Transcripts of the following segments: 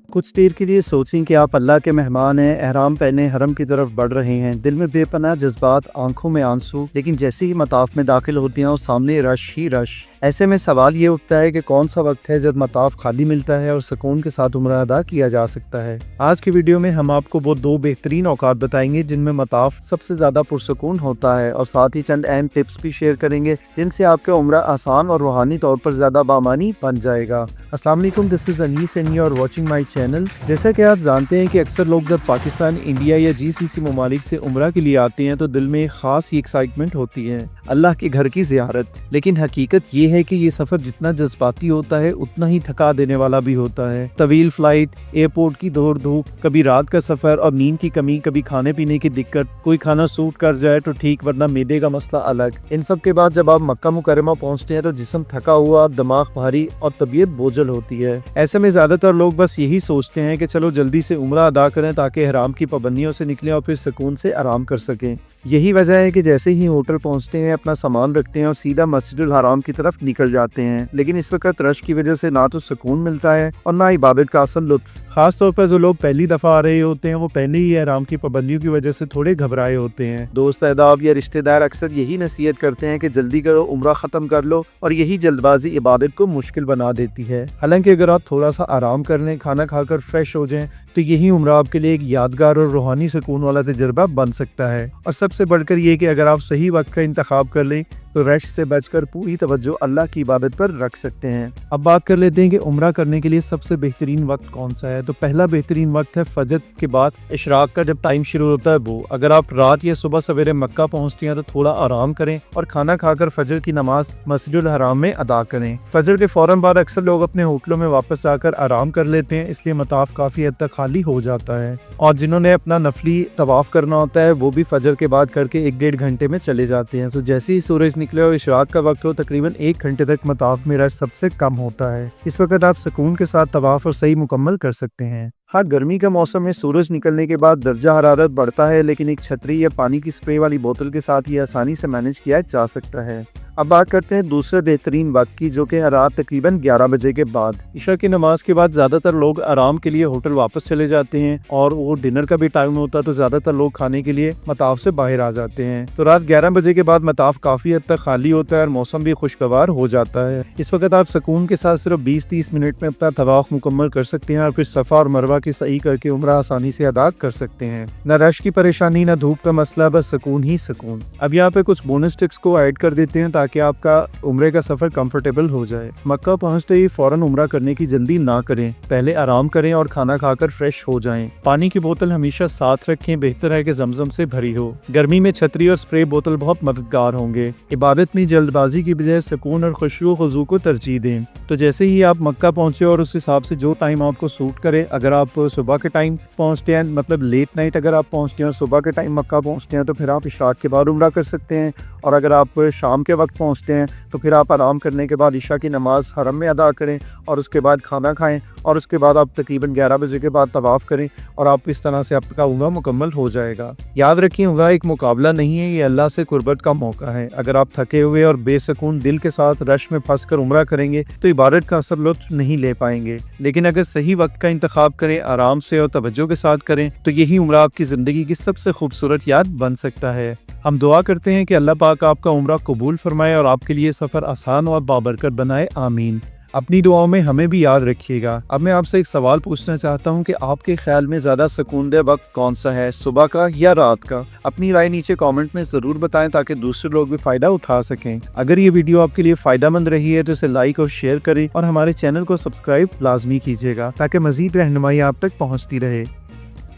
कुछ देर के लिए सोचें कि आप अल्लाह के मेहमान हैं, एहराम पहने हरम की तरफ बढ़ रहे हैं। दिल में बेपनाह जज्बात, आंखों में आंसू, लेकिन जैसे ही मताफ में दाखिल होते हैं और सामने रश ही रश। ऐसे में सवाल ये उठता है कि कौन सा वक्त है जब मताफ खाली मिलता है और सुकून के साथ उम्रा अदा किया जा सकता है। आज की वीडियो में हम आपको वो दो बेहतरीन औकात बताएंगे जिनमें मताफ सबसे ज्यादा पुरसुकून होता है, और साथ ही चंद अहम टिप्स भी शेयर करेंगे जिनसे आपका उम्रा आसान और रूहानी तौर पर ज्यादा बामानी बन जाएगा। अस्सलाम वालेकुम, this is Anees and you are watching my channel. जैसा कि आप जानते हैं कि अक्सर लोग जब पाकिस्तान, इंडिया या जीसीसी ममालिक से उम्रा के लिए आते हैं तो दिल में एक खास ही एक्साइटमेंट होती है, अल्लाह के घर की ज़ियारत। लेकिन हकीकत ये है कि ये सफ़र जितना जज्बाती होता है उतना ही थका देने वाला भी होता है। तवील फ्लाइट, एयरपोर्ट की दौड़ धूप, कभी रात का सफ़र और नींद की कमी, कभी खाने पीने की दिक्कत, कोई खाना सूट कर जाए तो ठीक वरना मैदे का मसला अलग। इन सब के बाद जब आप मक्का मुकर्रमा पहुँचते हैं तो जिस्म थका हुआ, दिमाग भारी और तबीयत बोझल होती है। ऐसे में ज़्यादातर लोग बस यही सोचते हैं कि चलो जल्दी से उम्रा अदा करें ताकि हराम की पाबंदियों से निकलें और फिर सुकून से आराम कर सकें। यही वजह है कि जैसे ही होटल पहुंचते हैं अपना सामान रखते हैं और सीधा मस्जिदुल हराम की तरफ निकल जाते हैं। लेकिन इस वक्त रश की वजह से ना तो सुकून मिलता है और ना इबादत का असल लुत्फ। खास तौर पर जो लोग पहली दफा आ रहे होते हैं वो पहले ही हराम की पाबंदियों की वजह से थोड़े घबराए होते हैं। दोस्त अहबाब या रिश्तेदार अक्सर यही नसीहत करते हैं कि जल्दी करो, उम्रा खत्म कर लो, और यही जल्दबाजी इबादत को मुश्किल बना देती है। हालांकि अगर आप थोड़ा सा आराम कर लें, खाना खाकर फ्रेश हो जाएं, तो यही उम्रा आपके लिए एक यादगार और रूहानी सुकून वाला तजुर्बा बन सकता है। और सबसे बढ़कर ये कि अगर आप सही वक्त का इंतखाब कर लें तो रश से बचकर पूरी तवज्जो अल्लाह की इबादत पर रख सकते हैं। अब बात कर लेते हैं कि उम्रा करने के लिए सबसे बेहतरीन वक्त कौन सा है। तो पहला बेहतरीन वक्त है फजर के बाद इशराक का जब टाइम शुरू होता है वो। अगर आप रात या सुबह सवेरे मक्का पहुंचते हैं तो थोड़ा आराम करें और खाना खाकर फजर की नमाज मस्जिदुल हराम में अदा करें। फजर के फौरन बाद अक्सर लोग अपने होटलों में वापस आकर आराम कर लेते हैं, इसलिए मताफ काफी हद तक खाली हो जाता है। और जिन्होंने अपना नफली तवाफ करना होता है वो भी फजर के बाद करके 1-1.5 घंटे में चले जाते हैं। तो जैसे ही सूरज निकले और इशराक का वक्त हो, तकरीबन 1 घंटे तक मताफ में रश सबसे कम होता है। इस वक्त आप सुकून के साथ तवाफ और सही मुकम्मल कर सकते हैं। हाँ, गर्मी का मौसम में सूरज निकलने के बाद दर्जा हरारत बढ़ता है, लेकिन एक छतरी या पानी की स्प्रे वाली बोतल के साथ ये आसानी से मैनेज किया जा सकता है। अब बात करते हैं दूसरे बेहतरीन वक्त की, जो कि रात तकरीबन 11 बजे के बाद। इशा की नमाज के बाद ज्यादातर लोग आराम के लिए होटल वापस चले जाते हैं और वो डिनर का भी टाइम होता है, तो ज्यादातर लोग खाने के लिए मताफ से बाहर आ जाते हैं। तो रात 11 बजे के बाद मताफ काफी हद तक खाली होता है और मौसम भी खुशगवार हो जाता है। इस वक्त आप सुकून के साथ सिर्फ 20-30 मिनट में अपना तवाफ मुकम्मल कर सकते हैं और फिर सफा और मरवा की सही करके उम्रा आसानी से अदा कर सकते हैं। न रश की परेशानी, न धूप का मसला, बस सुकून ही सुकून। अब यहाँ पे कुछ बोनस टिप्स को ऐड कर देते हैं ताकि आपका उम्रे का सफर कंफर्टेबल हो जाए। मक्का पहुंचते ही फौरन उम्रा करने की जल्दी ना करें, पहले आराम करें और खाना खाकर फ्रेश हो जाएं। पानी की बोतल हमेशा साथ रखें, बेहतर है कि जमजम से भरी हो। गर्मी में छतरी और स्प्रे बोतल बहुत मददगार होंगे। इबादत में जल्दबाजी की बजाय सुकून और खुशू खुजू को तरजीह दें। तो जैसे ही आप मक्का पहुंचे और उस हिसाब से जो टाइम आपको सूट करे, अगर आप सुबह के टाइम पहुंचते हैं, मतलब लेट नाइट अगर आप पहुंचते हैं और सुबह के टाइम मक्का पहुंचते हैं, तो फिर आप इशराक के बाद उम्रा कर सकते हैं। और अगर आप शाम के वक्त पहुंचते हैं तो फिर आप आराम करने के बाद इशा की नमाज हरम में अदा करें और उसके बाद खाना खाएं और उसके बाद आप तकरीबन 11 बजे के बाद तवाफ करें और आप इस तरह से आपका उम्रा मुकम्मल हो जाएगा। याद रखिए, उम्रा एक मुकाबला नहीं है, ये अल्लाह से कुर्बत का मौका है। अगर आप थके हुए और बेसुकून दिल के साथ रश में फंस कर उम्रा करेंगे तो इबादत का असल लुत्फ नहीं ले पाएंगे। लेकिन अगर सही वक्त का इंतखाब करें, आराम से और तवज्जो के साथ करें, तो यही उम्रा आपकी जिंदगी की सबसे खूबसूरत याद बन सकता है। हम दुआ करते हैं कि अल्लाह पाक आपका उम्रा कबूल फरमाए और आपके लिए सफ़र आसान और बाबरकत बनाए। आमीन। अपनी दुआओं में हमें भी याद रखिएगा। अब मैं आपसे एक सवाल पूछना चाहता हूं कि आपके ख्याल में ज़्यादा सुकूनदेह वक्त कौन सा है, सुबह का या रात का? अपनी राय नीचे कमेंट में ज़रूर बताएं ताकि दूसरे लोग भी फ़ायदा उठा सकें। अगर ये वीडियो आपके लिए फ़ायदेमंद रही है तो इसे लाइक और शेयर करें और हमारे चैनल को सब्सक्राइब लाजमी कीजिएगा ताकि मज़ीद रहनुमाई आप तक पहुँचती रहे।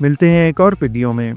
मिलते हैं एक और वीडियो में।